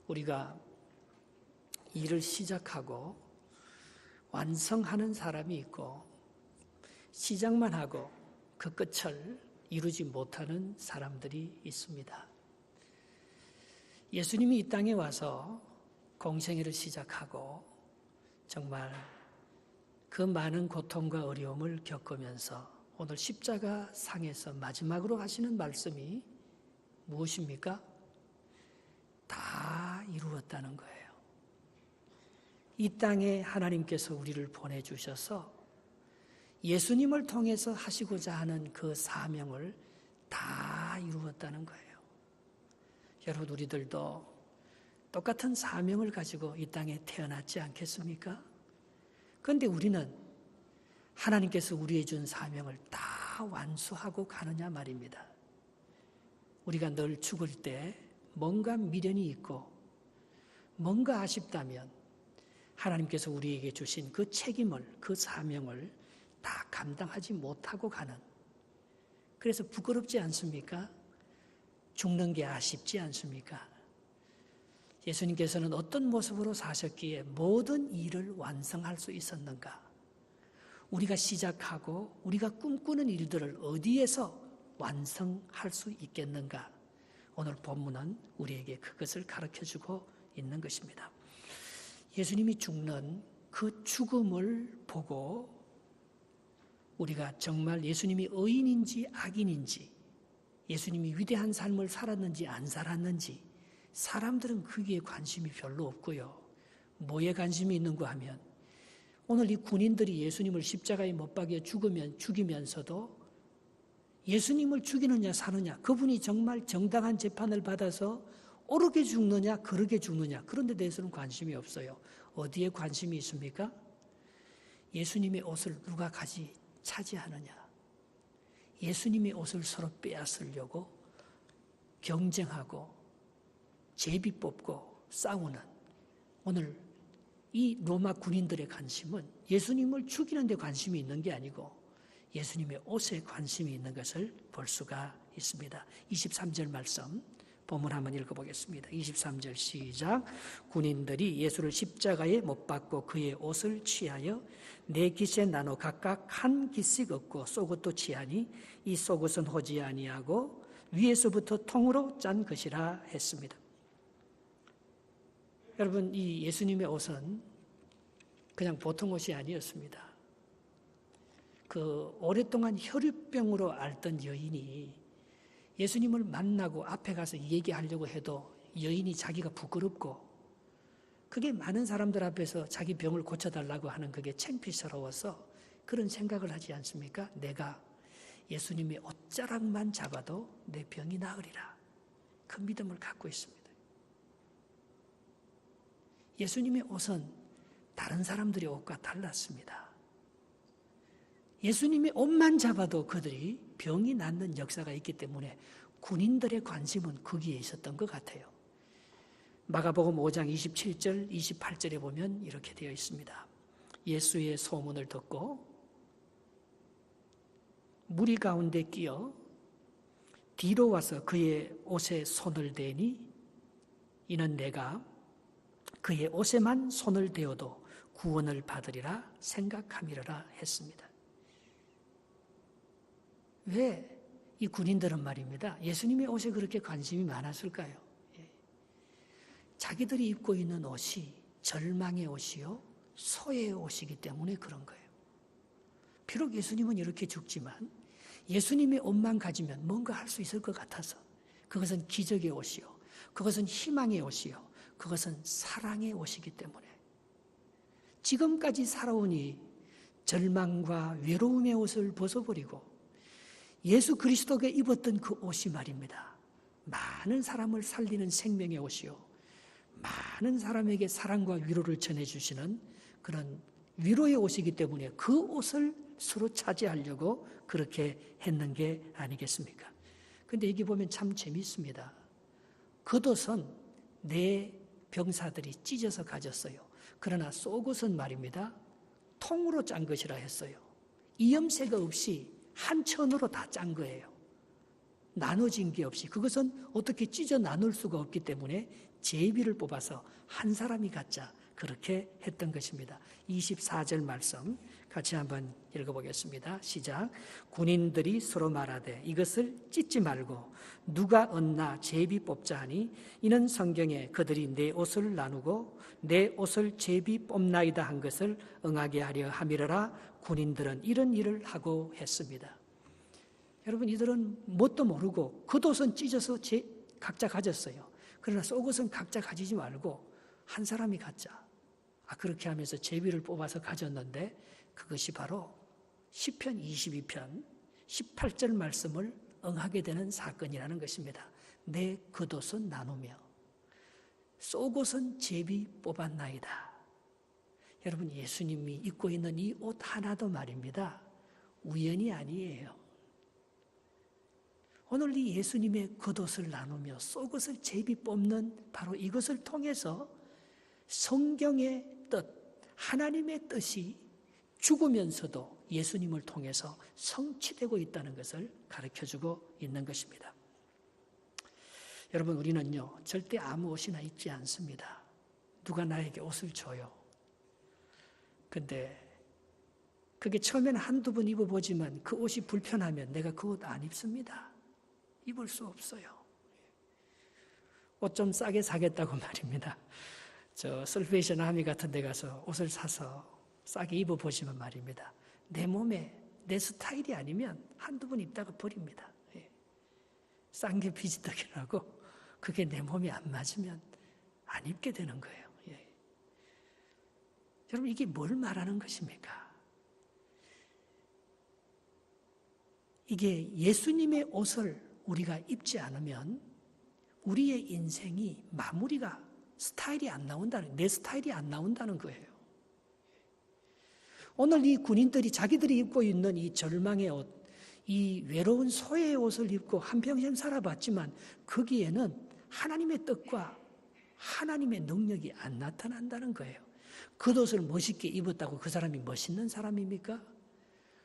우리가 일을 시작하고 완성하는 사람이 있고 시작만 하고 그 끝을 이루지 못하는 사람들이 있습니다. 예수님이 이 땅에 와서 공생애를 시작하고 정말 그 많은 고통과 어려움을 겪으면서 오늘 십자가 상에서 마지막으로 하시는 말씀이 무엇입니까? 다 이루었다는 거예요. 이 땅에 하나님께서 우리를 보내주셔서 예수님을 통해서 하시고자 하는 그 사명을 다 이루었다는 거예요. 여러분, 우리들도 똑같은 사명을 가지고 이 땅에 태어났지 않겠습니까? 그런데 우리는 하나님께서 우리에게 준 사명을 다 완수하고 가느냐 말입니다. 우리가 늘 죽을 때 뭔가 미련이 있고 뭔가 아쉽다면 하나님께서 우리에게 주신 그 책임을, 그 사명을 다 감당하지 못하고 가는, 그래서 부끄럽지 않습니까? 죽는 게 아쉽지 않습니까? 예수님께서는 어떤 모습으로 사셨기에 모든 일을 완성할 수 있었는가? 우리가 시작하고 우리가 꿈꾸는 일들을 어디에서 완성할 수 있겠는가? 오늘 본문은 우리에게 그것을 가르쳐주고 있는 것입니다. 예수님이 죽는 그 죽음을 보고 우리가 정말 예수님이 의인인지 악인인지, 예수님이 위대한 삶을 살았는지 안 살았는지, 사람들은 거기에 관심이 별로 없고요. 뭐에 관심이 있는가 하면 오늘 이 군인들이 예수님을 십자가에 못 박여 죽이면서도 예수님을 죽이느냐 사느냐, 그분이 정말 정당한 재판을 받아서 옳게 죽느냐 그르게 죽느냐, 그런 데 대해서는 관심이 없어요. 어디에 관심이 있습니까? 예수님의 옷을 누가 차지하느냐, 예수님의 옷을 서로 빼앗으려고 경쟁하고 제비 뽑고 싸우는, 오늘 이 로마 군인들의 관심은 예수님을 죽이는 데 관심이 있는 게 아니고 예수님의 옷에 관심이 있는 것을 볼 수가 있습니다. 23절 말씀 본문 한번 읽어보겠습니다. 23절 시작. 군인들이 예수를 십자가에 못 박고 그의 옷을 취하여 네 깃에 나눠 각각 한 깃씩 얻고 속옷도 취하니 이 속옷은 호지 아니하고 위에서부터 통으로 짠 것이라 했습니다. 여러분, 이 예수님의 옷은 그냥 보통 옷이 아니었습니다. 그 오랫동안 혈유병으로 앓던 여인이 예수님을 만나고 앞에 가서 얘기하려고 해도 여인이 자기가 부끄럽고, 그게 많은 사람들 앞에서 자기 병을 고쳐달라고 하는 그게 창피스러워서 그런 생각을 하지 않습니까? 내가 예수님의 옷자락만 잡아도 내 병이 나으리라. 그 믿음을 갖고 있습니다. 예수님의 옷은 다른 사람들의 옷과 달랐습니다. 예수님의 옷만 잡아도 그들이 병이 낫는 역사가 있기 때문에 군인들의 관심은 거기에 있었던 것 같아요. 마가복음 5장 27절, 28절에 보면 이렇게 되어 있습니다. 예수의 소문을 듣고 무리 가운데 끼어 뒤로 와서 그의 옷에 손을 대니 이는 내가 그의 옷에만 손을 대어도 구원을 받으리라 생각함이라 했습니다. 왜 이 군인들은 말입니다, 예수님의 옷에 그렇게 관심이 많았을까요? 자기들이 입고 있는 옷이 절망의 옷이요 소외의 옷이기 때문에 그런 거예요. 비록 예수님은 이렇게 죽지만 예수님의 옷만 가지면 뭔가 할 수 있을 것 같아서, 그것은 기적의 옷이요, 그것은 희망의 옷이요, 그것은 사랑의 옷이기 때문에 지금까지 살아오니 절망과 외로움의 옷을 벗어버리고 예수 그리스도가 입었던 그 옷이 말입니다, 많은 사람을 살리는 생명의 옷이요, 많은 사람에게 사랑과 위로를 전해주시는 그런 위로의 옷이기 때문에 그 옷을 서로 차지하려고 그렇게 했는 게 아니겠습니까? 그런데 여기 보면 참 재미있습니다. 겉옷은 네 병사들이 찢어서 가졌어요. 그러나 속옷은 말입니다, 통으로 짠 것이라 했어요. 이염새가 없이 한 천으로 다 짠 거예요. 나눠진 게 없이. 그것은 어떻게 찢어 나눌 수가 없기 때문에 제비를 뽑아서 한 사람이 갖자, 그렇게 했던 것입니다. 24절 말씀 같이 한번 읽어보겠습니다. 시작. 군인들이 서로 말하되 이것을 찢지 말고 누가 얻나 제비 뽑자 하니 이는 성경에 그들이 내 옷을 나누고 내 옷을 제비 뽑나이다 한 것을 응하게 하려 함이러라. 군인들은 이런 일을 하고 했습니다. 여러분, 이들은 뭣도 모르고 겉옷은 찢어서 각자 가졌어요. 그러나 속옷은 각자 가지지 말고 한 사람이 갖자. 그렇게 하면서 제비를 뽑아서 가졌는데 그것이 바로 시편 22편 18절 말씀을 응하게 되는 사건이라는 것입니다. 내 겉옷은 나누며 속옷은 제비 뽑았나이다. 여러분, 예수님이 입고 있는 이 옷 하나도 말입니다, 우연이 아니에요. 오늘 이 예수님의 겉옷을 나누며 속옷을 제비 뽑는 바로 이것을 통해서 성경의 뜻, 하나님의 뜻이 죽으면서도 예수님을 통해서 성취되고 있다는 것을 가르쳐주고 있는 것입니다. 여러분, 우리는요 절대 아무 옷이나 입지 않습니다. 누가 나에게 옷을 줘요. 근데 그게 처음에는 한두 번 입어보지만 그 옷이 불편하면 내가 그 옷 안 입습니다. 입을 수 없어요. 옷 좀 싸게 사겠다고 말입니다. 저 설페이션 아미 같은 데 가서 옷을 사서 싸게 입어보시면 말입니다, 내 몸에 내 스타일이 아니면 한두 번 입다가 버립니다. 싼 게 비지떡이라고 그게 내 몸에 안 맞으면 안 입게 되는 거예요. 여러분, 이게 뭘 말하는 것입니까? 이게 예수님의 옷을 우리가 입지 않으면 우리의 인생이 마무리가 스타일이 안 나온다는, 내 스타일이 안 나온다는 거예요. 오늘 이 군인들이 자기들이 입고 있는 이 절망의 옷, 이 외로운 소의 옷을 입고 한평생 살아봤지만 거기에는 하나님의 뜻과 하나님의 능력이 안 나타난다는 거예요. 겉옷을 멋있게 입었다고 그 사람이 멋있는 사람입니까?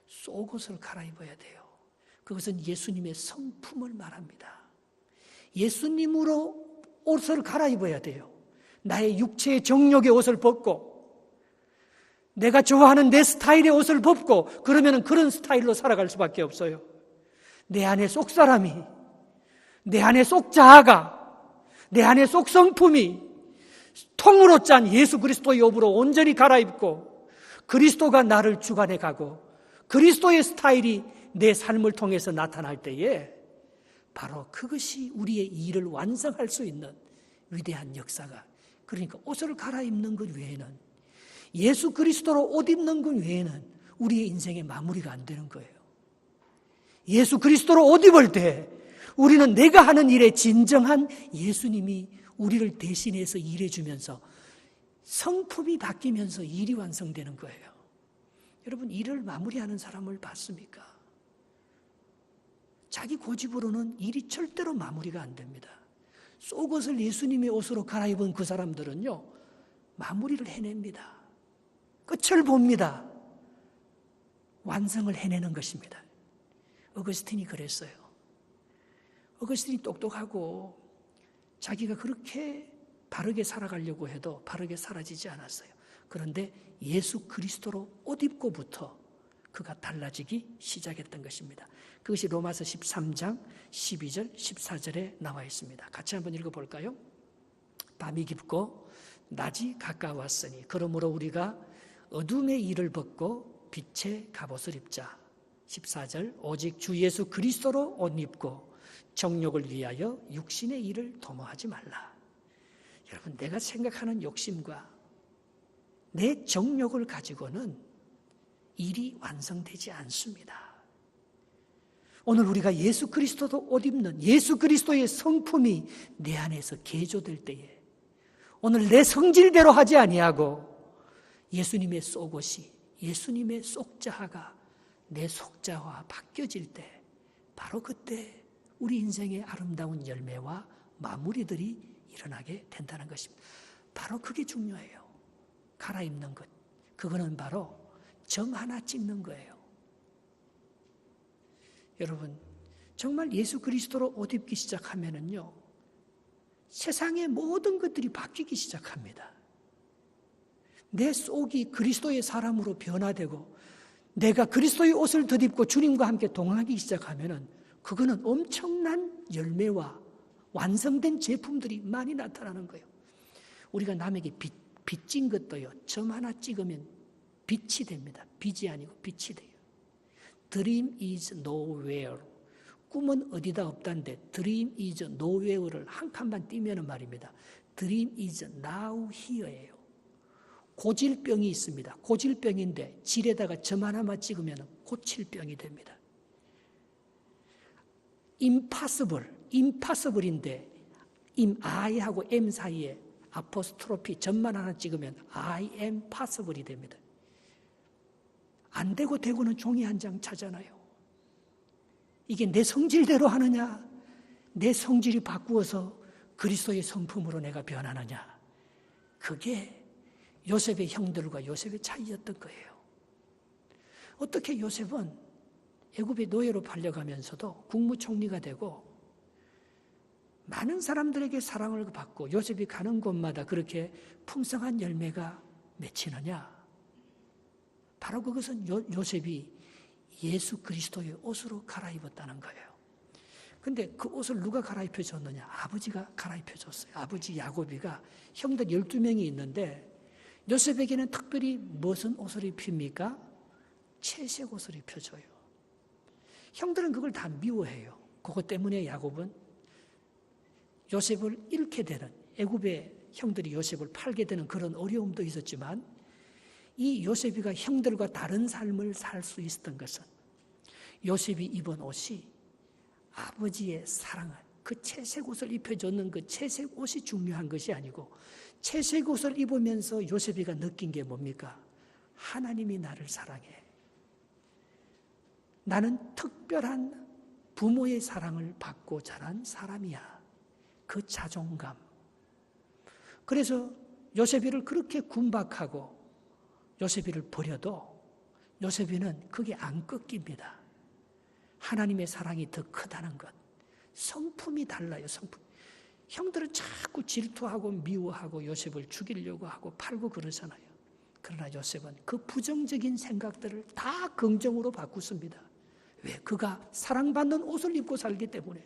속옷을 갈아입어야 돼요. 그것은 예수님의 성품을 말합니다. 예수님으로 옷을 갈아입어야 돼요. 나의 육체의 정욕의 옷을 벗고 내가 좋아하는 내 스타일의 옷을 벗고, 그러면 그런 스타일로 살아갈 수밖에 없어요. 내 안에 속 사람이, 내 안에 속 자아가, 내 안에 속 성품이 통으로 짠 예수 그리스도의 옷으로 온전히 갈아입고 그리스도가 나를 주관해 가고 그리스도의 스타일이 내 삶을 통해서 나타날 때에 바로 그것이 우리의 일을 완성할 수 있는 위대한 역사가, 그러니까 옷을 갈아입는 것 외에는, 예수 그리스도로 옷 입는 것 외에는 우리의 인생의 마무리가 안 되는 거예요. 예수 그리스도로 옷 입을 때 우리는 내가 하는 일에 진정한 예수님이 우리를 대신해서 일해주면서 성품이 바뀌면서 일이 완성되는 거예요. 여러분, 일을 마무리하는 사람을 봤습니까? 자기 고집으로는 일이 절대로 마무리가 안 됩니다. 속옷을 예수님의 옷으로 갈아입은 그 사람들은요, 마무리를 해냅니다. 끝을 봅니다. 완성을 해내는 것입니다. 어거스틴이 그랬어요. 어거스틴이 똑똑하고 자기가 그렇게 바르게 살아가려고 해도 바르게 사라지지 않았어요. 그런데 예수 그리스도로 옷 입고부터 그가 달라지기 시작했던 것입니다. 그것이 로마서 13장 12절 14절에 나와 있습니다. 같이 한번 읽어볼까요? 밤이 깊고 낮이 가까웠으니 그러므로 우리가 어둠의 일을 벗고 빛의 갑옷을 입자. 14절 오직 주 예수 그리스도로 옷 입고 정욕을 위하여 육신의 일을 도모하지 말라. 여러분, 내가 생각하는 욕심과 내 정욕을 가지고는 일이 완성되지 않습니다. 오늘 우리가 예수 그리스도도 옷 입는 예수 그리스도의 성품이 내 안에서 개조될 때에, 오늘 내 성질대로 하지 아니하고 예수님의 속옷이, 예수님의 속자아가 내 속자와 바뀌어질 때, 바로 그때 우리 인생의 아름다운 열매와 마무리들이 일어나게 된다는 것입니다. 바로 그게 중요해요. 갈아입는 것, 그거는 바로 점 하나 찍는 거예요. 여러분, 정말 예수 그리스도로 옷 입기 시작하면은요, 세상의 모든 것들이 바뀌기 시작합니다. 내 속이 그리스도의 사람으로 변화되고 내가 그리스도의 옷을 덧입고 주님과 함께 동행하기 시작하면은 그거는 엄청난 열매와 완성된 제품들이 많이 나타나는 거예요. 우리가 남에게 빚진 것도요, 점 하나 찍으면 빛이 됩니다. 빛이 아니고 빛이 돼요. Dream is nowhere. 꿈은 어디다 없다는데 Dream is nowhere를 한 칸만 띄면은 말입니다. Dream is now here예요. 고질병이 있습니다. 고질병인데 질에다가 점 하나만 찍으면 고칠 병이 됩니다. impossible인데 I하고 M 사이에 아포스트로피 점만 하나 찍으면 I am possible이 됩니다. 안 되고 되고는 종이 한 장 차잖아요. 이게 내 성질대로 하느냐, 내 성질이 바꾸어서 그리스도의 성품으로 내가 변하느냐, 그게 요셉의 형들과 요셉의 차이였던 거예요. 어떻게 요셉은 애굽의 노예로 팔려가면서도 국무총리가 되고 많은 사람들에게 사랑을 받고 요셉이 가는 곳마다 그렇게 풍성한 열매가 맺히느냐? 바로 그것은 요셉이 예수 그리스도의 옷으로 갈아입었다는 거예요. 근데 그 옷을 누가 갈아입혀 줬느냐? 아버지가 갈아입혀 줬어요. 아버지 야곱이가 형들 12명이 있는데 요셉에게는 특별히 무슨 옷을 입힙니까? 채색 옷을 입혀줘요. 형들은 그걸 다 미워해요. 그것 때문에 야곱은 요셉을 잃게 되는, 애굽의 형들이 요셉을 팔게 되는 그런 어려움도 있었지만 이 요셉이가 형들과 다른 삶을 살 수 있었던 것은 요셉이 입은 옷이 아버지의 사랑을, 그 채색 옷을 입혀줬는 그 채색 옷이 중요한 것이 아니고 채색 옷을 입으면서 요셉이가 느낀 게 뭡니까? 하나님이 나를 사랑해. 나는 특별한 부모의 사랑을 받고 자란 사람이야. 그 자존감. 그래서 요셉이를 그렇게 군박하고 요셉이를 버려도 요셉이는 그게 안 꺾입니다. 하나님의 사랑이 더 크다는 것. 성품이 달라요, 성품. 형들은 자꾸 질투하고 미워하고 요셉을 죽이려고 하고 팔고 그러잖아요. 그러나 요셉은 그 부정적인 생각들을 다 긍정으로 바꾸습니다. 왜? 그가 사랑받는 옷을 입고 살기 때문에.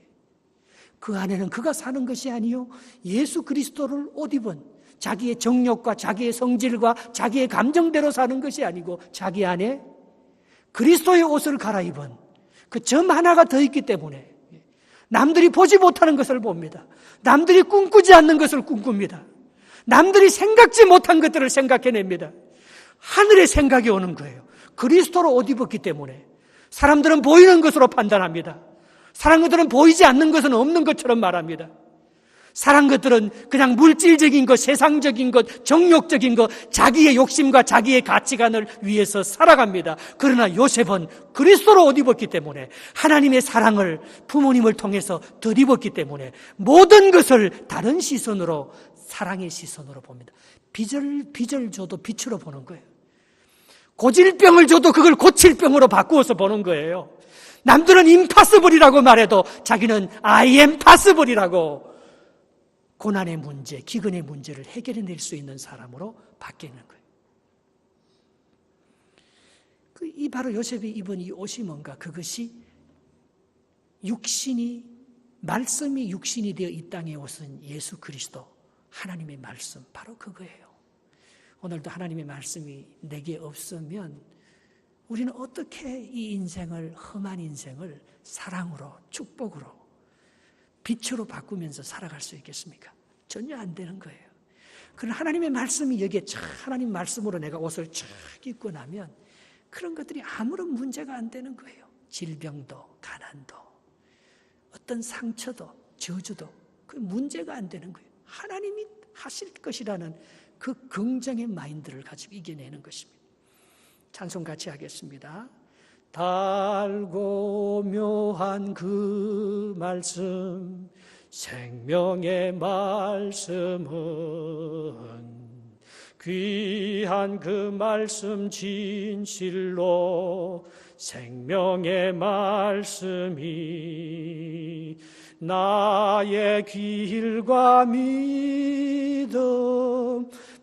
그 안에는 그가 사는 것이 아니요 예수 그리스도를 옷 입은 자기의 정욕과 자기의 성질과 자기의 감정대로 사는 것이 아니고 자기 안에 그리스도의 옷을 갈아입은 그 점 하나가 더 있기 때문에 남들이 보지 못하는 것을 봅니다. 남들이 꿈꾸지 않는 것을 꿈꿉니다. 남들이 생각지 못한 것들을 생각해냅니다. 하늘의 생각이 오는 거예요. 그리스도로 옷 입었기 때문에. 사람들은 보이는 것으로 판단합니다. 사람들은 보이지 않는 것은 없는 것처럼 말합니다. 사람들은 그냥 물질적인 것, 세상적인 것, 정욕적인 것, 자기의 욕심과 자기의 가치관을 위해서 살아갑니다. 그러나 요셉은 그리스도로 옷 입었기 때문에 하나님의 사랑을 부모님을 통해서 덧입었기 때문에 모든 것을 다른 시선으로, 사랑의 시선으로 봅니다. 빚을 줘도 빛으로 보는 거예요. 고질병을 줘도 그걸 고칠 병으로 바꾸어서 보는 거예요. 남들은 impossible이라고 말해도 자기는 I am possible이라고 고난의 문제, 기근의 문제를 해결해낼 수 있는 사람으로 바뀌는 거예요. 이 바로 요셉이 입은 이 옷이 뭔가? 그것이 말씀이 육신이 되어 이 땅에 오신 예수 그리스도, 하나님의 말씀, 바로 그거예요. 오늘도 하나님의 말씀이 내게 없으면 우리는 어떻게 이 인생을, 험한 인생을 사랑으로, 축복으로, 빛으로 바꾸면서 살아갈 수 있겠습니까? 전혀 안 되는 거예요. 그러나 하나님의 말씀이 여기에 하나님 말씀으로 내가 옷을 쫙 입고 나면 그런 것들이 아무런 문제가 안 되는 거예요. 질병도, 가난도, 어떤 상처도, 저주도 그 문제가 안 되는 거예요. 하나님이 하실 것이라는 그 긍정의 마인드를 가지고 이겨내는 것입니다. 찬송 같이 하겠습니다. 달고 묘한 그 말씀, 생명의 말씀은 귀한 그 말씀 진실로 생명의 말씀이 나의 길과 믿음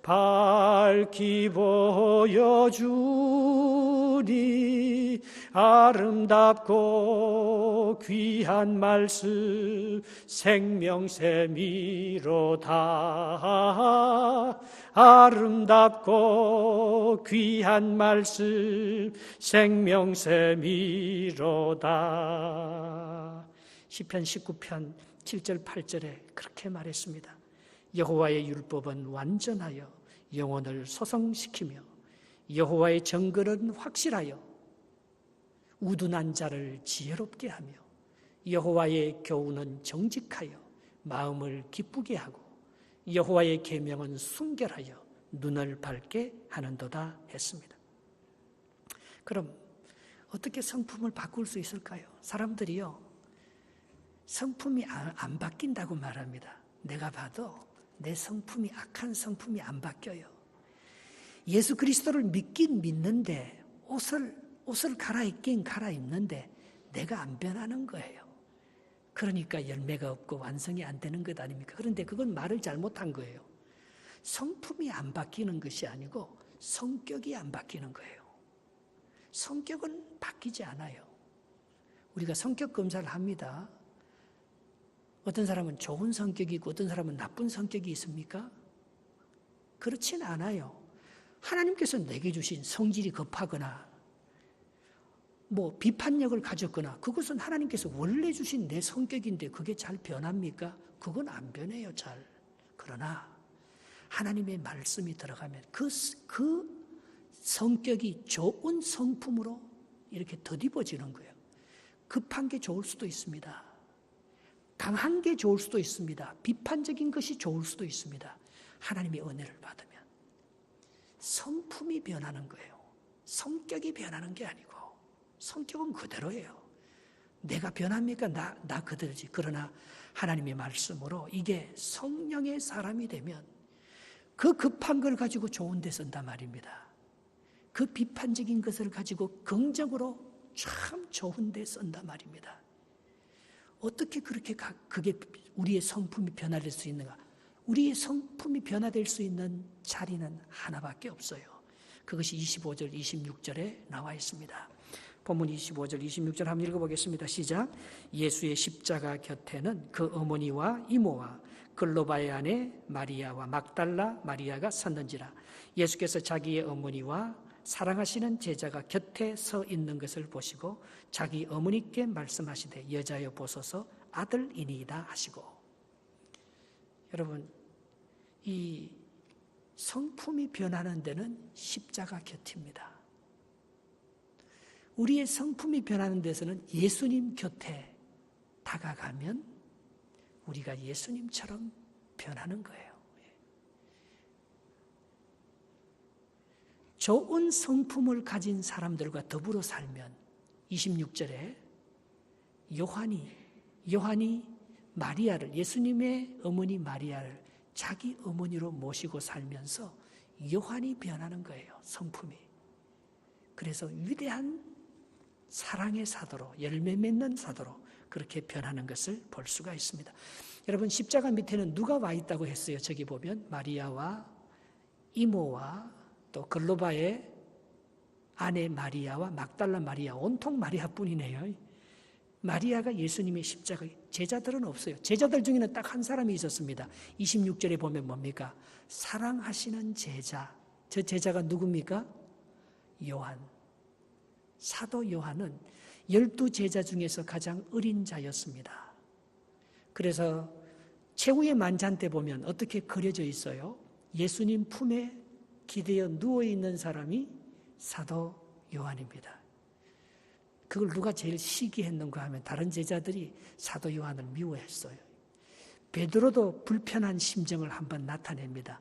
밝히 보여주니 아름답고 귀한 말씀 생명샘이로다. 아름답고 귀한 말씀 생명샘이로다. 시편 19편 7절 8절에 그렇게 말했습니다. 여호와의 율법은 완전하여 영혼을 소성시키며 여호와의 정글은 확실하여 우둔한 자를 지혜롭게 하며 여호와의 교훈은 정직하여 마음을 기쁘게 하고 여호와의 계명은 순결하여 눈을 밝게 하는도다 했습니다. 그럼 어떻게 성품을 바꿀 수 있을까요? 사람들이요, 성품이 안 바뀐다고 말합니다. 내가 봐도 내 성품이 악한 성품이 안 바뀌어요. 예수 그리스도를 믿긴 믿는데 옷을 갈아입긴 갈아입는데 내가 안 변하는 거예요. 그러니까 열매가 없고 완성이 안 되는 것 아닙니까? 그런데 그건 말을 잘못한 거예요. 성품이 안 바뀌는 것이 아니고 성격이 안 바뀌는 거예요. 성격은 바뀌지 않아요. 우리가 성격 검사를 합니다. 어떤 사람은 좋은 성격이 있고 어떤 사람은 나쁜 성격이 있습니까? 그렇진 않아요. 하나님께서 내게 주신 성질이 급하거나 비판력을 가졌거나 그것은 하나님께서 원래 주신 내 성격인데 그게 잘 변합니까? 그건 안 변해요, 잘. 그러나 하나님의 말씀이 들어가면 그 성격이 좋은 성품으로 이렇게 덧입어지는 거예요. 급한 게 좋을 수도 있습니다. 강한 게 좋을 수도 있습니다. 비판적인 것이 좋을 수도 있습니다. 하나님의 은혜를 받으면 성품이 변하는 거예요. 성격이 변하는 게 아니고 성격은 그대로예요. 내가 변합니까? 나 그대로지. 그러나 하나님의 말씀으로 이게 성령의 사람이 되면 그 급한 걸 가지고 좋은 데 쓴단 말입니다. 그 비판적인 것을 가지고 긍정으로 참 좋은 데 쓴단 말입니다. 어떻게 그게 우리의 성품이 변화될 수 있는가? 우리의 성품이 변화될 수 있는 자리는 하나밖에 없어요. 그것이 25절, 26절에 나와 있습니다. 본문 25절, 26절 한번 읽어보겠습니다. 시작. 예수의 십자가 곁에는 그 어머니와 이모와 글로바의 아내 마리아와 막달라 마리아가 섰는지라. 예수께서 자기의 어머니와 사랑하시는 제자가 곁에 서 있는 것을 보시고 자기 어머니께 말씀하시되 여자여 보소서 아들이니이다 하시고. 여러분, 이 성품이 변하는 데는 십자가 곁입니다. 우리의 성품이 변하는 데서는 예수님 곁에 다가가면 우리가 예수님처럼 변하는 거예요. 좋은 성품을 가진 사람들과 더불어 살면 26절에 요한이 마리아를, 예수님의 어머니 마리아를 자기 어머니로 모시고 살면서 요한이 변하는 거예요, 성품이. 그래서 위대한 사랑의 사도로, 열매 맺는 사도로 그렇게 변하는 것을 볼 수가 있습니다. 여러분, 십자가 밑에는 누가 와 있다고 했어요? 저기 보면 마리아와 이모와 또 글로바의 아내 마리아와 막달라 마리아, 온통 마리아뿐이네요. 마리아가 예수님의 십자가, 제자들은 없어요. 제자들 중에는 딱 한 사람이 있었습니다. 26절에 보면 뭡니까? 사랑하시는 제자. 저 제자가 누굽니까? 요한. 사도 요한은 12제자 중에서 가장 어린 자였습니다. 그래서 최후의 만찬 때 보면 어떻게 그려져 있어요? 예수님 품에 기대어 누워있는 사람이 사도 요한입니다. 그걸 누가 제일 시기했는가 하면 다른 제자들이 사도 요한을 미워했어요. 베드로도 불편한 심정을 한번 나타냅니다.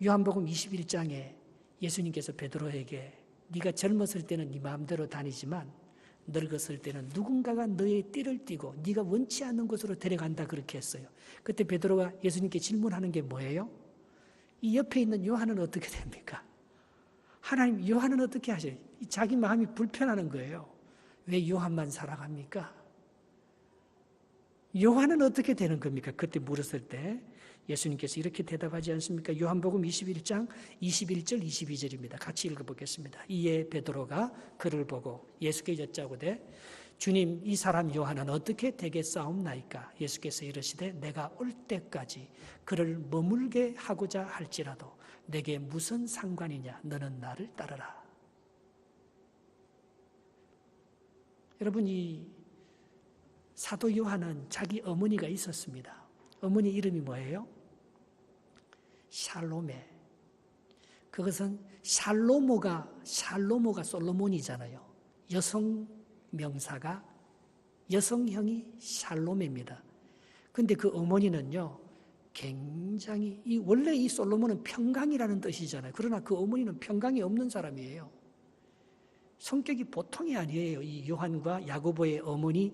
요한복음 21장에 예수님께서 베드로에게 네가 젊었을 때는 네 마음대로 다니지만 늙었을 때는 누군가가 너의 띠를 띠고 네가 원치 않는 곳으로 데려간다 그렇게 했어요. 그때 베드로가 예수님께 질문하는 게 뭐예요? 이 옆에 있는 요한은 어떻게 됩니까? 하나님, 요한은 어떻게 하셔요? 자기 마음이 불편하는 거예요. 왜 요한만 사랑합니까? 요한은 어떻게 되는 겁니까? 그때 물었을 때 예수님께서 이렇게 대답하지 않습니까? 요한복음 21장 21절 22절입니다. 같이 읽어보겠습니다. 이에 베드로가 그를 보고 예수께 여짜오되 주님, 이 사람 요한은 어떻게 되겠사옵나이까? 예수께서 이르시되 내가 올 때까지 그를 머물게 하고자 할지라도 내게 무슨 상관이냐? 너는 나를 따르라. 여러분, 이 사도 요한은 자기 어머니가 있었습니다. 어머니 이름이 뭐예요? 샬로메. 그것은 샬로모가 솔로몬이잖아요. 여성 명사가 여성형이 샬로메입니다. 근데 그 어머니는요, 굉장히 원래 이 솔로몬은 평강이라는 뜻이잖아요. 그러나 그 어머니는 평강이 없는 사람이에요. 성격이 보통이 아니에요. 이 요한과 야고보의 어머니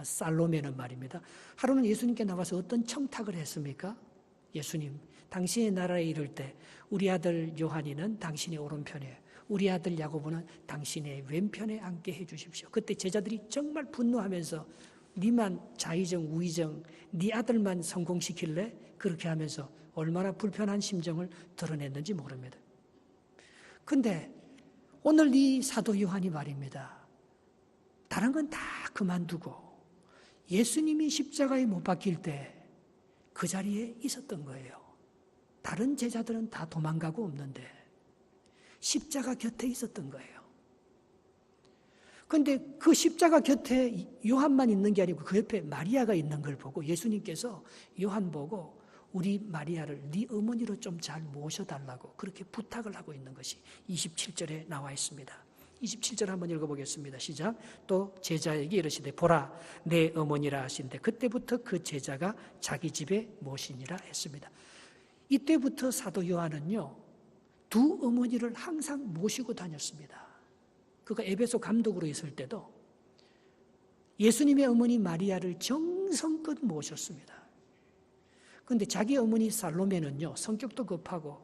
살로메는 말입니다. 하루는 예수님께 나와서 어떤 청탁을 했습니까? 예수님, 당신의 나라에 이를 때 우리 아들 요한이는 당신의 오른편에, 우리 아들 야고보는 당신의 왼편에 앉게 해 주십시오. 그때 제자들이 정말 분노하면서 니만 자의정 우의정 네 아들만 성공시킬래? 그렇게 하면서 얼마나 불편한 심정을 드러냈는지 모릅니다. 근데 오늘 이 사도 요한이 말입니다. 다른 건 다 그만두고 예수님이 십자가에 못 박힐 때 그 자리에 있었던 거예요. 다른 제자들은 다 도망가고 없는데 십자가 곁에 있었던 거예요. 그런데 그 십자가 곁에 요한만 있는 게 아니고 그 옆에 마리아가 있는 걸 보고 예수님께서 요한 보고 우리 마리아를 네 어머니로 좀 잘 모셔달라고 그렇게 부탁을 하고 있는 것이 27절에 나와 있습니다. 27절 한번 읽어보겠습니다. 시작. 또 제자에게 이르시되 보라 내 어머니라 하신대 그때부터 그 제자가 자기 집에 모시니라 했습니다. 이때부터 사도 요한은요, 두 어머니를 항상 모시고 다녔습니다. 그가 에베소 감독으로 있을 때도 예수님의 어머니 마리아를 정성껏 모셨습니다. 그런데 자기 어머니 살로메는요, 성격도 급하고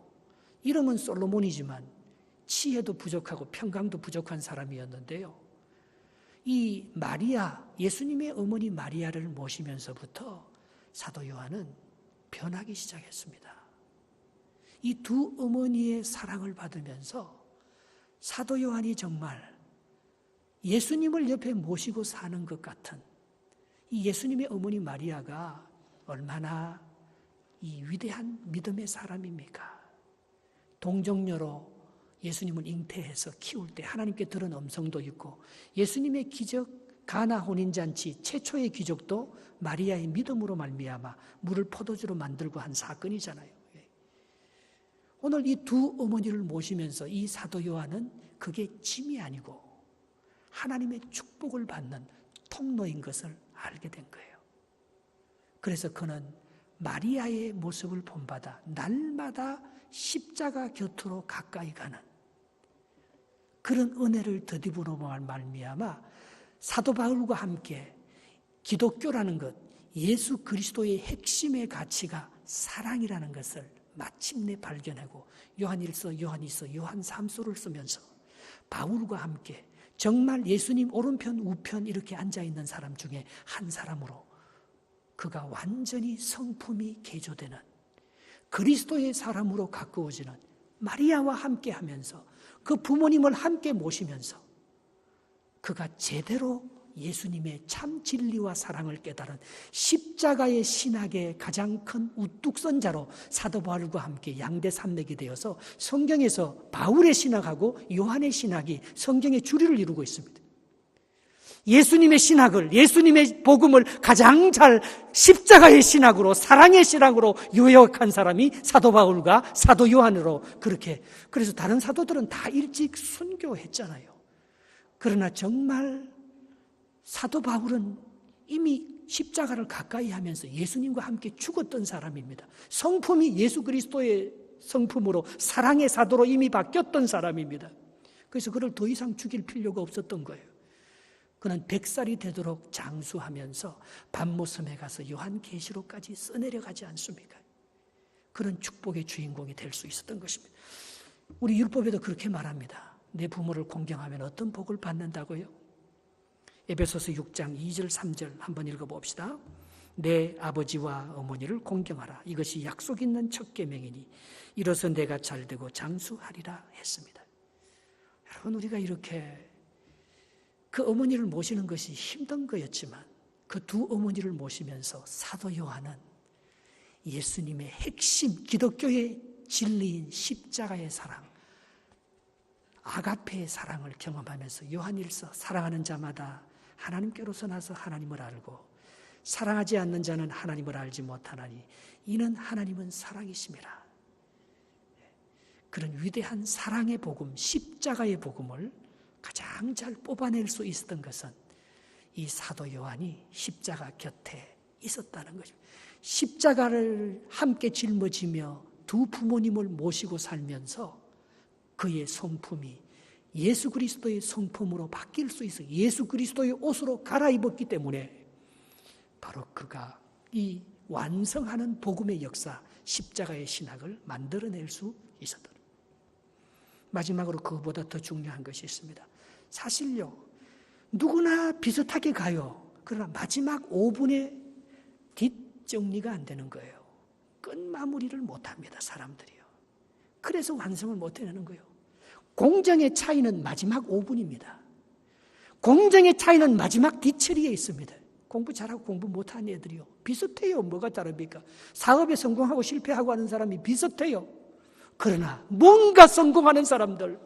이름은 솔로몬이지만 치혜도 부족하고 평강도 부족한 사람이었는데요. 이 마리아, 예수님의 어머니 마리아를 모시면서부터 사도 요한은 변하기 시작했습니다. 이 두 어머니의 사랑을 받으면서 사도 요한이 정말 예수님을 옆에 모시고 사는 것 같은 이 예수님의 어머니 마리아가 얼마나 이 위대한 믿음의 사람입니까? 동정녀로 예수님을 잉태해서 키울 때 하나님께 들은 음성도 있고 예수님의 기적 가나 혼인잔치 최초의 기적도 마리아의 믿음으로 말미암아 물을 포도주로 만들고 한 사건이잖아요. 오늘 이 두 어머니를 모시면서 이 사도 요한은 그게 짐이 아니고 하나님의 축복을 받는 통로인 것을 알게 된 거예요. 그래서 그는 마리아의 모습을 본받아 날마다 십자가 곁으로 가까이 가는 그런 은혜를 덧입으로 말미암아 사도 바울과 함께 기독교라는 것, 예수 그리스도의 핵심의 가치가 사랑이라는 것을 마침내 발견하고 요한일서, 요한이서, 요한삼서를 쓰면서 바울과 함께 정말 예수님 오른편, 우편 이렇게 앉아있는 사람 중에 한 사람으로 그가 완전히 성품이 개조되는 그리스도의 사람으로 가까워지는 마리아와 함께 하면서 그 부모님을 함께 모시면서 그가 제대로 예수님의 참 진리와 사랑을 깨달은 십자가의 신학의 가장 큰 우뚝선자로 사도 바울과 함께 양대 산맥이 되어서 성경에서 바울의 신학하고 요한의 신학이 성경의 주류를 이루고 있습니다. 예수님의 신학을, 예수님의 복음을 가장 잘 십자가의 신학으로, 사랑의 신학으로 요약한 사람이 사도 바울과 사도 요한으로 그렇게, 그래서 다른 사도들은 다 일찍 순교했잖아요. 그러나 정말 사도 바울은 이미 십자가를 가까이 하면서 예수님과 함께 죽었던 사람입니다. 성품이 예수 그리스도의 성품으로 사랑의 사도로 이미 바뀌었던 사람입니다. 그래서 그를 더 이상 죽일 필요가 없었던 거예요. 그는 100살이 되도록 장수하면서 밤모섬에 가서 요한계시록까지 써내려가지 않습니까? 그런 축복의 주인공이 될 수 있었던 것입니다. 우리 율법에도 그렇게 말합니다. 내 부모를 공경하면 어떤 복을 받는다고요? 에베소서 6장 2절 3절 한번 읽어봅시다. 내 아버지와 어머니를 공경하라. 이것이 약속 있는 첫 계명이니 이로써 내가 잘되고 장수하리라 했습니다. 여러분, 우리가 이렇게 그 어머니를 모시는 것이 힘든 거였지만 그 두 어머니를 모시면서 사도 요한은 예수님의 핵심, 기독교의 진리인 십자가의 사랑, 아가페의 사랑을 경험하면서 요한일서 사랑하는 자마다 하나님께로서 나서 하나님을 알고 사랑하지 않는 자는 하나님을 알지 못하나니 이는 하나님은 사랑이심이라. 그런 위대한 사랑의 복음, 십자가의 복음을 가장 잘 뽑아낼 수 있었던 것은 이 사도 요한이 십자가 곁에 있었다는 것입니다. 십자가를 함께 짊어지며 두 부모님을 모시고 살면서 그의 성품이 예수 그리스도의 성품으로 바뀔 수 있어요. 예수 그리스도의 옷으로 갈아입었기 때문에 바로 그가 이 완성하는 복음의 역사, 십자가의 신학을 만들어낼 수 있었다. 마지막으로 그것보다 더 중요한 것이 있습니다. 사실요, 누구나 비슷하게 가요. 그러나 마지막 5분의 뒷정리가 안 되는 거예요. 끝마무리를 못합니다, 사람들이요. 그래서 완성을 못 해내는 거예요. 공정의 차이는 마지막 5분입니다. 공정의 차이는 마지막 뒤처리에 있습니다. 공부 잘하고 공부 못하는 애들이요, 비슷해요. 뭐가 다릅니까? 사업에 성공하고 실패하고 하는 사람이 비슷해요. 그러나 뭔가 성공하는 사람들,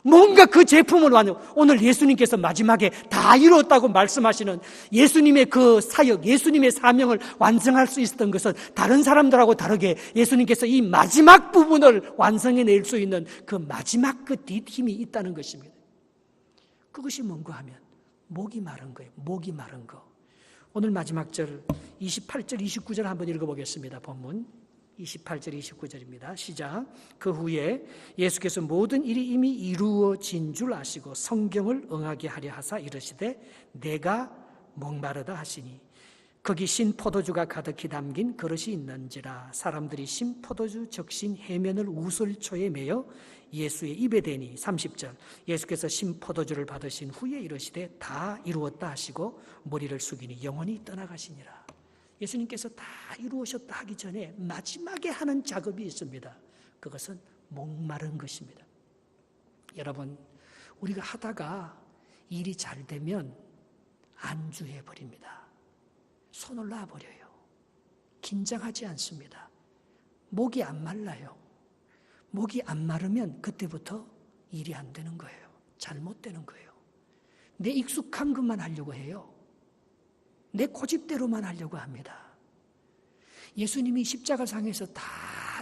뭔가 그 제품을 오늘 예수님께서 마지막에 다 이루었다고 말씀하시는 예수님의 그 사역, 예수님의 사명을 완성할 수 있었던 것은 다른 사람들하고 다르게 예수님께서 이 마지막 부분을 완성해낼 수 있는 그 마지막 그 뒷힘이 있다는 것입니다. 그것이 뭔가 하면 목이 마른 거예요. 목이 마른 거. 오늘 마지막 절 28절 29절 한번 읽어보겠습니다. 본문 28절 29절입니다. 시작. 그 후에 예수께서 모든 일이 이미 이루어진 줄 아시고 성경을 응하게 하려 하사 이르시되 내가 목마르다 하시니 거기 신 포도주가 가득히 담긴 그릇이 있는지라. 사람들이 신 포도주 적신 해면을 우슬초에 매어 예수의 입에 대니. 30절. 예수께서 신 포도주를 받으신 후에 이르시되 다 이루었다 하시고 머리를 숙이니 영원히 떠나가시니라. 예수님께서 다 이루으셨다 하기 전에 마지막에 하는 작업이 있습니다. 그것은 목마른 것입니다. 여러분, 우리가 하다가 일이 잘 되면 안주해 버립니다. 손을 놔버려요. 긴장하지 않습니다. 목이 안 말라요. 목이 안 마르면 그때부터 일이 안 되는 거예요. 잘못되는 거예요. 내 익숙한 것만 하려고 해요. 내 고집대로만 하려고 합니다. 예수님이 십자가상에서 다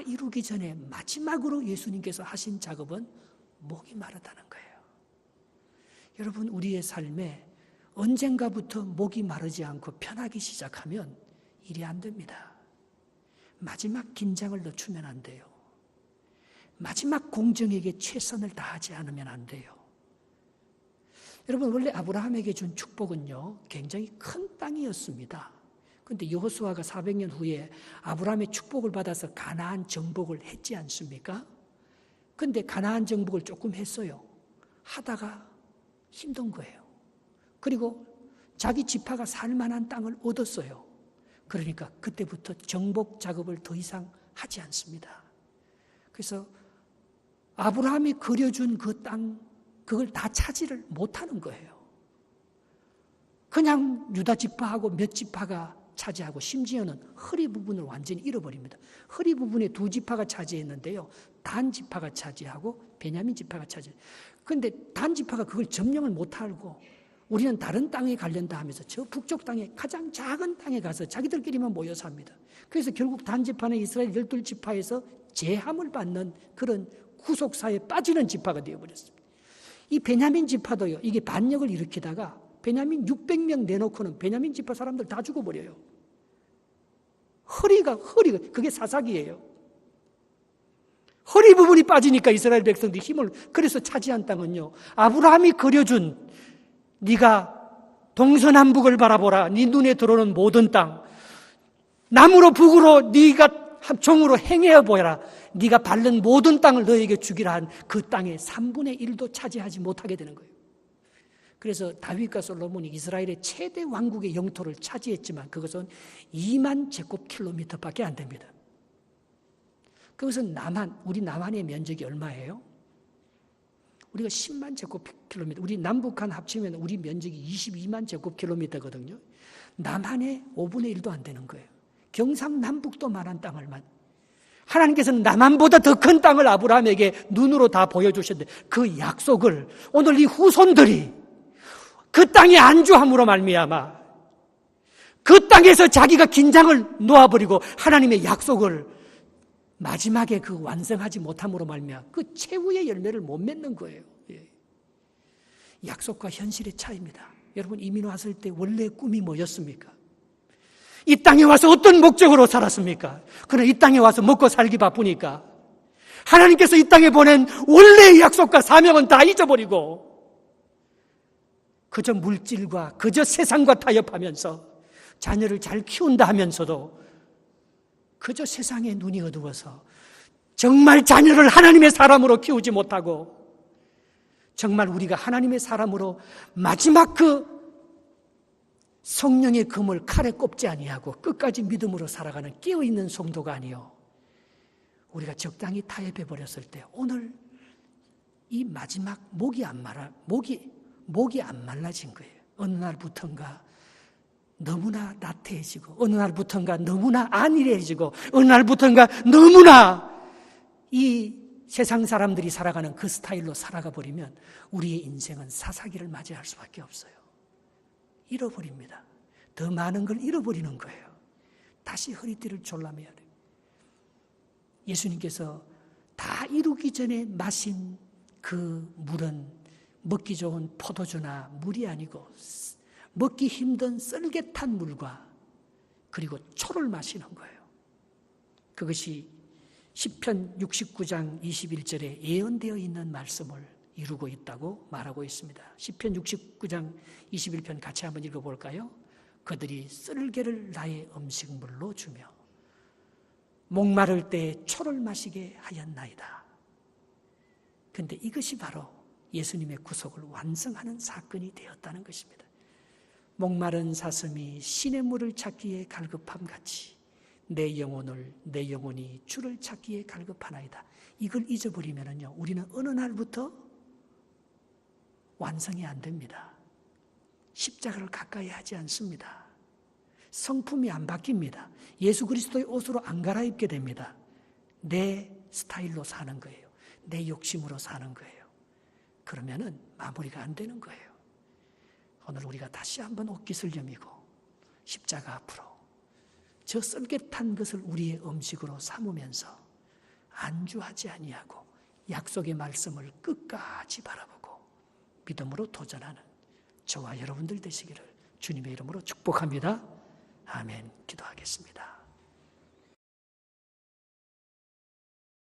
이루기 전에 마지막으로 예수님께서 하신 작업은 목이 마르다는 거예요. 여러분, 우리의 삶에 언젠가부터 목이 마르지 않고 편하기 시작하면 일이 안 됩니다. 마지막 긴장을 늦추면 안 돼요. 마지막 공정에게 최선을 다하지 않으면 안 돼요. 여러분, 원래 아브라함에게 준 축복은요, 굉장히 큰 땅이었습니다. 그런데 여호수아가 400년 후에 아브라함의 축복을 받아서 가나안 정복을 했지 않습니까? 그런데 가나안 정복을 조금 했어요. 하다가 힘든 거예요. 그리고 자기 지파가 살만한 땅을 얻었어요. 그러니까 그때부터 정복 작업을 더 이상 하지 않습니다. 그래서 아브라함이 그려준 그 땅, 그걸 다 차지를 못하는 거예요. 그냥 유다 지파하고 몇 지파가 차지하고 심지어는 허리 부분을 완전히 잃어버립니다. 허리 부분에 두 지파가 차지했는데요, 단 지파가 차지하고 베냐민 지파가 차지해요. 그런데 단 지파가 그걸 점령을 못하고 우리는 다른 땅에 가려다 하면서 저 북쪽 땅에 가장 작은 땅에 가서 자기들끼리만 모여 삽니다. 그래서 결국 단 지파는 이스라엘 12지파에서 제함을 받는 그런 후속사에 빠지는 지파가 되어버렸습니다. 이 베냐민 지파도요, 이게 반역을 일으키다가 베냐민 600명 내놓고는 베냐민 지파 사람들 다 죽어버려요. 허리가 그게 사사기예요. 허리 부분이 빠지니까 이스라엘 백성들이 힘을, 그래서 차지한 땅은요, 아브라함이 그려준 네가 동서남북을 바라보라, 네 눈에 들어오는 모든 땅, 남으로 북으로 네가 종으로 행해 보여라, 네가 밟는 모든 땅을 너에게 주기라 한 그 땅의 3분의 1도 차지하지 못하게 되는 거예요. 그래서 다윗과 솔로몬이 이스라엘의 최대 왕국의 영토를 차지했지만 그것은 2만 제곱킬로미터밖에 안 됩니다. 그것은 우리 남한의 면적이 얼마예요? 우리가 10만 제곱킬로미터, 우리 남북한 합치면 우리 면적이 22만 제곱킬로미터거든요. 남한의 5분의 1도 안 되는 거예요. 경상남북도만한 땅을 하나님께서는 남한보다 더 큰 땅을 아브라함에게 눈으로 다 보여주셨는데 그 약속을 오늘 이 후손들이 그 땅에 안주함으로 말미암아 그 땅에서 자기가 긴장을 놓아버리고 하나님의 약속을 마지막에 그 완성하지 못함으로 말미암아 그 최후의 열매를 못 맺는 거예요. 약속과 현실의 차이입니다. 여러분 이민 왔을 때 원래 꿈이 뭐였습니까? 이 땅에 와서 어떤 목적으로 살았습니까? 그러나 이 땅에 와서 먹고 살기 바쁘니까 하나님께서 이 땅에 보낸 원래의 약속과 사명은 다 잊어버리고 그저 물질과 그저 세상과 타협하면서 자녀를 잘 키운다 하면서도 그저 세상에 눈이 어두워서 정말 자녀를 하나님의 사람으로 키우지 못하고 정말 우리가 하나님의 사람으로 마지막 그 성령의 금을 칼에 꼽지 아니하고 끝까지 믿음으로 살아가는 깨어있는 성도가 아니요 우리가 적당히 타협해 버렸을 때 오늘 이 마지막 목이 안 말라진 거예요. 어느 날부턴가 너무나 나태해지고 어느 날부턴가 너무나 안일해지고 어느 날부턴가 너무나 이 세상 사람들이 살아가는 그 스타일로 살아가 버리면 우리의 인생은 사사기를 맞이할 수밖에 없어요. 잃어버립니다. 더 많은 걸 잃어버리는 거예요. 다시 허리띠를 졸라매야 돼요. 예수님께서 다 이루기 전에 마신 그 물은 먹기 좋은 포도주나 물이 아니고 먹기 힘든 썰개탄 물과 그리고 초를 마시는 거예요. 그것이 시편 69장 21절에 예언되어 있는 말씀을 이루고 있다고 말하고 있습니다. 시편 69장 21편 같이 한번 읽어볼까요? 그들이 썰개를 나의 음식물로 주며 목마를 때 초를 마시게 하였나이다. 그런데 이것이 바로 예수님의 구속을 완성하는 사건이 되었다는 것입니다. 목마른 사슴이 신의 물을 찾기에 갈급함같이 내 영혼이 주를 찾기에 갈급하나이다. 이걸 잊어버리면요 우리는 어느 날부터 완성이 안 됩니다. 십자가를 가까이 하지 않습니다. 성품이 안 바뀝니다. 예수 그리스도의 옷으로 안 갈아입게 됩니다. 내 스타일로 사는 거예요. 내 욕심으로 사는 거예요. 그러면은 마무리가 안 되는 거예요. 오늘 우리가 다시 한번 옷깃을 여미고 십자가 앞으로 저 썰개탄 것을 우리의 음식으로 삼으면서 안주하지 아니하고 약속의 말씀을 끝까지 바라보고 믿음으로 도전하는 저와 여러분들 되시기를 주님의 이름으로 축복합니다. 아멘. 기도하겠습니다.